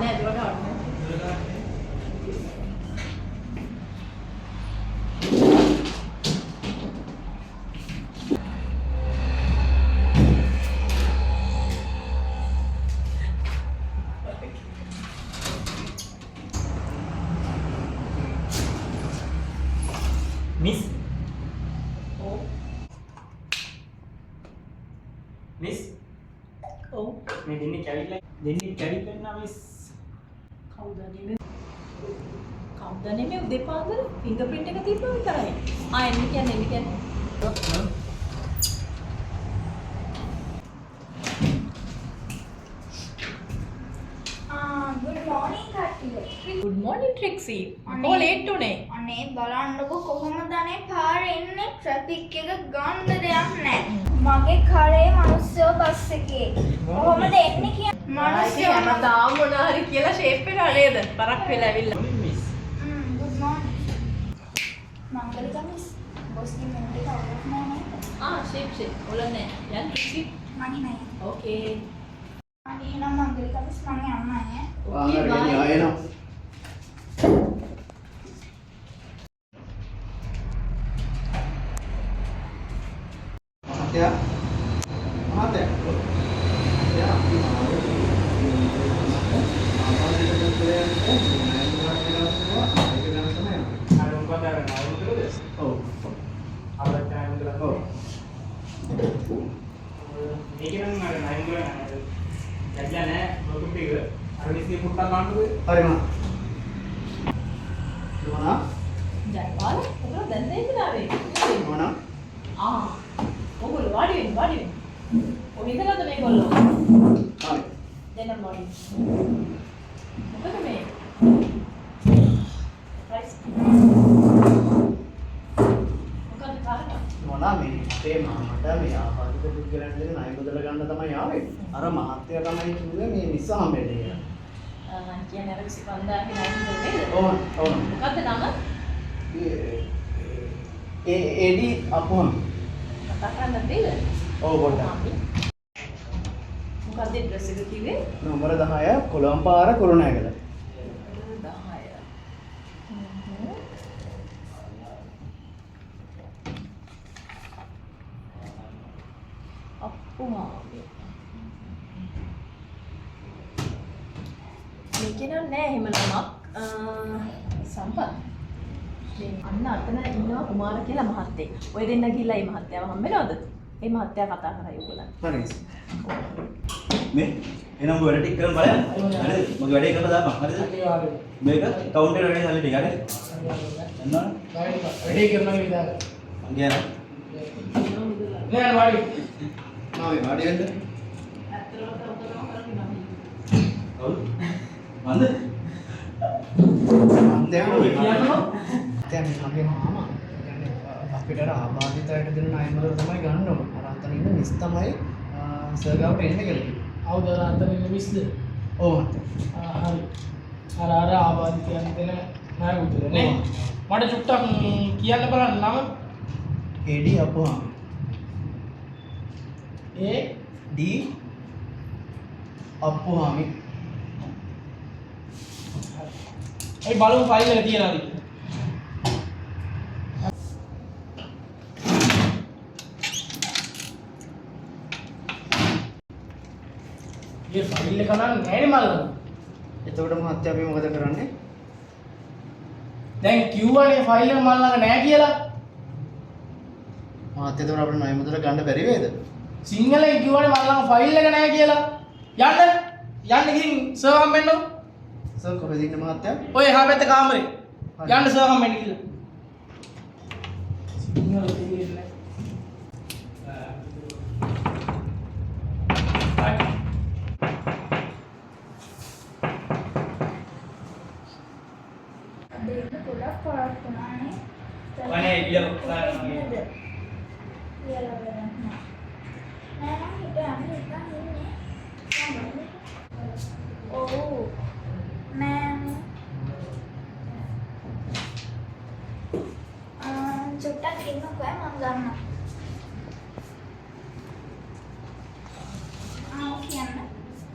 නෑ දුර ගන්න. Miss. ඔව්. Miss. ඔව්. මේ දෙන්නේ කැවිලා මිස්. කවුද නෙමෙයි. කවුද නෙමෙයි උදේ පාන්දර ෆින්ගර් ප්‍රින්ට් එක තිබ්බා විතරයි. එන්න කියන්නේ. good morning කට්ටිය. good morning Trixie. කොහොම ලේට් උනේ? අනේ බලන්නකෝ කොහොමද අනේ පාරේ එන්නේ ට්‍රැෆික් එක ගන්න දෙයක් නැහැ. මගේ කරේ මිනිස්සු බස් එකේ. කොහොමද එන්නේ කියන්නේ? මිනිස්සු හැමදාම මොනවා හරි කියලා ෂේප් වෙනවා නේද? පරක් වෙලා ඇවිල්ලා. මිස්. good morning. මංගලික මිස්. බොස්ගේ මෙන්ට කවුරුත් නැහැ නේද? ෂේප්. ඔලන්නේ. යන් Trixie. මගේ නෑ. okay. අනේ නම් මංගලික මිස් මම යන්නේ නැහැ. okay bye. ආයෙනම් මහත්තයා ජයපාල ඔතන දැන් දෙන්න ආවේ. ඔගොල්ලෝ වාඩි වෙන්න. ඔය ඉඳලාද මේගොල්ලෝ? දෙන්න මොඩි. මොකද මේ? රයිස්. මොකද කාරණා? මේ මාමට මේ ආපාදිත පුද්ගලයන් දෙන ණය මුදල ගන්න තමයි ආවේ. අර මහත්තයා තමයි කිව්වේ මේ මිස් හම්බෙන්නේ කියලා. කියන්නේ අර සිකන්දාගේ නයින් නේද? ඔව්. මොකද්ද නම? එඩි අපොන්. කතා කරන්න දෙයිද? ඔව් පොඩ්ඩක්. මොකද්ද ඇඩ්‍රස් එක කිව්වේ? නම්බර 10 කොළඹපාර කුරුණෑගල. 10. අප්පුමාගේ. මේකේ නෑ එහෙම නමක්. සම්පත්. මේ අන්න අතන ඉන්නවා කුමාර කියලා මහත්තයෙක්. ඔය දෙන්න ගිහිල්ලා මේ මහත්තයාව හම්බෙනවද? මේ මහත්තයා කතා කරා ඒගොල්ලන්. හරි. මේ එනම් වැඩ ටික කරන් බලන්න. හරිද? මගේ වැඩේ කරලා දාපන්. හරිද? මේක කවුන්ටර් එකේ සල්ලි ටික හරිද? එන්නවා. වැඩේ කරනවා විතර. ගියා නේද? නෑ වාඩි. ආවේ වාඩි වෙන්න. කවුද? මන්ද? දැන් මගේ මාමා කියන්නේ අපිට අර ආබාධිතයට දෙන ණය මුදල් තමයි ගන්න ඕන. අර අතන ඉන්න මිස් තමයි සර්ගාවට එන්නේ කියලා. අවුද අතන ඉන්න මිස්ද? ඔව්. හරි. අර ආබාධිතයන් දෙන ණය මුදල නේ. මට චුට්ටක් කියන්න බලන්න නම. එඩි අපොහා. ඒ ඩි අපොහාමි. ඒ බලමු ෆයිල් එක තියනවාද? මේ ෆයිල් එක නම් නෑනේ මල්ලන. එතකොට මහත්තයා අපි මොකද කරන්නේ? දැන් කිව්වනේ ෆයිල් එක මල් ළඟ නෑ කියලා. මහත්තයා එතකොට අපිට ණය මුදල ගන්න බැරි වේද? සිංහලෙන් කිව්වනේ මල් ළඟ ෆයිල් එක නෑ කියලා. යන්න ගිහින් සර් හම්බෙන්න. සර් කොහෙද ඉන්නේ මහත්තයා? ඔය එහා පැත්තේ කාමරේ. යන්න සර් හම්බෙන්න කියලා. සිංහල තේරෙන්නේ නැහැ. දෙන්න පොඩක් පාරක් වුණානේ. අනේ ඊයෝ කියලා බලන්න. නෑ නම් හිත යන්නේ නිකන් ඉන්නේ. ඔව්. නෑ. චුට්ටක් ඉන්නකෝ මම ගන්නම්.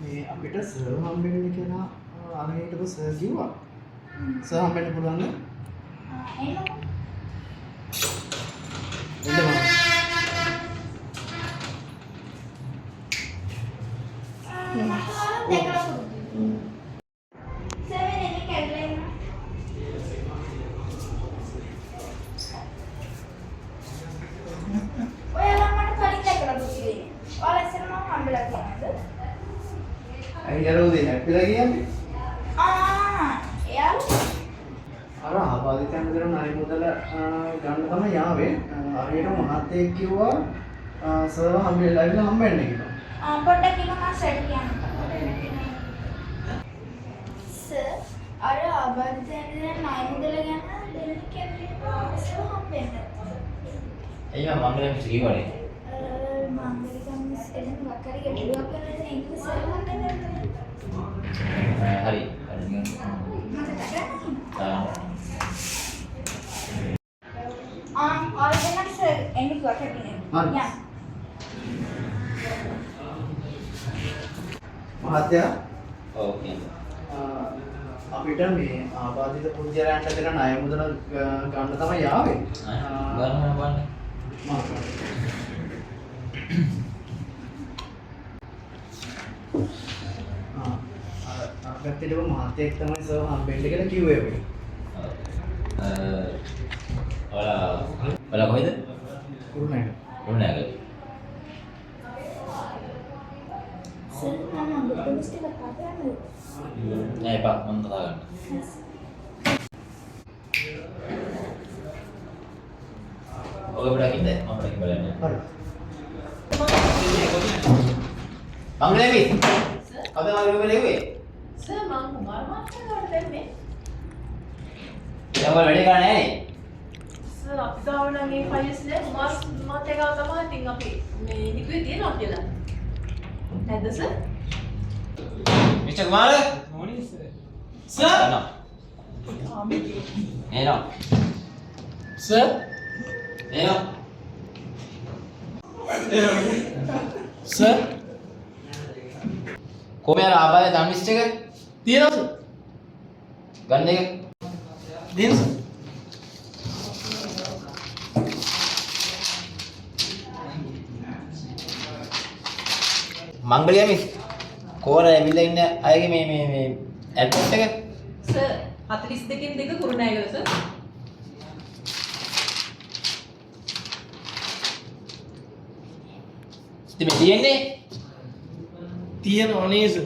මේ අපිට සර් හම්බෙන්නේ කියලා අර හිටපු සර් කිව්වා. සර් හම්බෙන්න පුළුවන්ද? එන්නකෝ. එන්න මම. දෙකලා පුරුදු. සෙවෙන් එන්නේ කැඩලා ඉන්න. ඔයාලා මට කලින් දැකලා දුන්නේ. ඔයාලා ඉස්සර මම හම්බෙලා කියනද? ඇයි යරෝදේ හැප්පිලා කියන්නේ? එයාලා අර ආබාධිතයන් දෙන ණය මුදල ගන්න තමයි යාවේ. හරියට මහත්තයෙක් කිව්වා සර් හම්බෙලා ඉන්න හම්බෙන්න කියලා. පොඩ්ඩක් ඉන්න මම සෙට් කියන්න. සර් අර ආබාධිතයන් දෙන ණය මුදල ගැන දෙන්න කියලා සර් හම්බෙන්න. එයා මංගලම් ශ්‍රීවනේ. මංගලිකම් මිස් එදන් වකරි ගැටලුවක් කරලා ඉන්න සර් හම්බෙන්න. හරි. ऑर्गेनाइज सर एंड क्वार्टर में या මහත්තයා ඕකේ. අපිට මේ ආබාධිත පුද්ගලයන්ට දෙන ණය මුදල ගන්න තමයි යාවේ. ගන්න බලන්න. අගත්තේම මහත්තයෙක් තමයි සර් හම්බෙන්න කියලා කිව්වේ අපිට. ඔයාලා කොහෙද? කුරුණෑගල. රුණෑගල. सर हम दोस्त के बताते हैं නෑ එපා මම කතා කරන්න. ඔය බඩකින්ද මම බඩකින් බලන්න. හරි. මංගලේවි. කවද මම රුමලෙව්වේ? සර් මම කුමාර මහත්තයාට දෙන්නේ. දැන් ඔයාලා වැඩේ කරන්නේ නැහැ නේ? සර් අපි ගාව නම් ඒ ෆයිල්ස් නේ කුමාර මහත්තයා ගාව තමයි ඉතින් අපි මේ හිතුවේ තියෙනවා කියලා. නැද්ද සර්? මිස්ටර් කුමාර morning sir. සර් එනවා. සර් එනවා. සර් කොහේ අර ආබාධ දම් ලිස්ට් එක තියෙනවද ගන්න එක දෙන්න සර් මංගලියා මිස් කෝර ඇවිල්ලා ඉන්න අයගේ මේ ඇඩ්‍රස් එක සර් 42කින් 2 කුරුණෑගල සර්. ඉතින් මේ තියෙන්නේ තියෙනව නේද සර්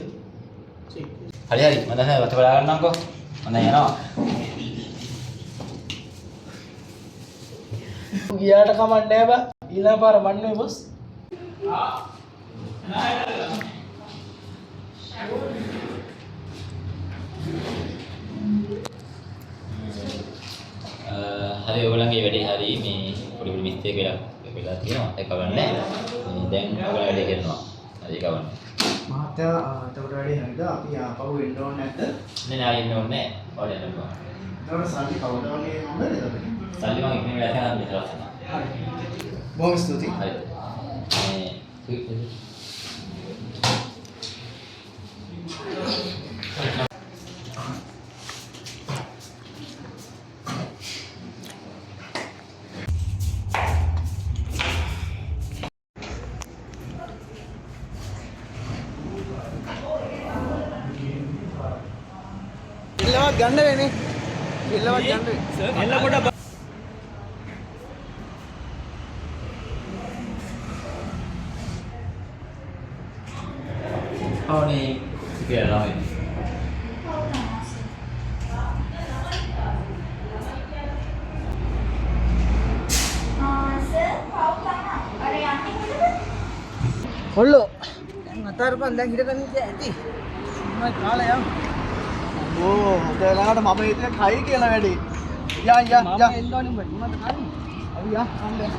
හරි හරි මම දැන් වත බලා ගන්නම්කෝ මම දැන් යනවා ගියාට කමක් නැහැ බා ඊළඟ පාර මන්නේ බොස් හරි ඔයගොල්ලන්ගේ වැඩේ හරි මේ පොඩි පොඩි මිස්ටේක් වෙලා තියෙනවා ඒක කවන්නේ දැන් ඔයගොල්ලෝ වැඩේ කරනවා හරි කවන්නේ මහත්තයා එතකොට වැඩි හරිද? අපි ආපහු එන්න ඕනේ නැද්ද? නෑ ඉන්න ඕනේ නෑ ඔයාලා යන්න පුළුවන් එතකොට සල්ලි කවුද වගේ හම්බෙන්නද අපිට? සල්ලි මම ඉක්මනට වෙලා යනවා මෙතන හරි. බොහොම ස්තුතියි. හරි මේ ඉල්ලවත් ගන්න වෙන්නේ. ඉල්ලවත් ගන්න වෙන්නේ. එන්න පොඩ ඕනේ කියලා නෑ सर पाव खाना अरे आंटी කොල්ලෝ දැන් අතාරපන් දැන් හිටගෙන ඉඳ ඇති මම කාලේ යම් ඕ හොදලාට මම හිතේ කයි කියලා වැඩි යා එන්න ඕනේ උඹ මොනවද කරන්නේ අපි යා සම්බේ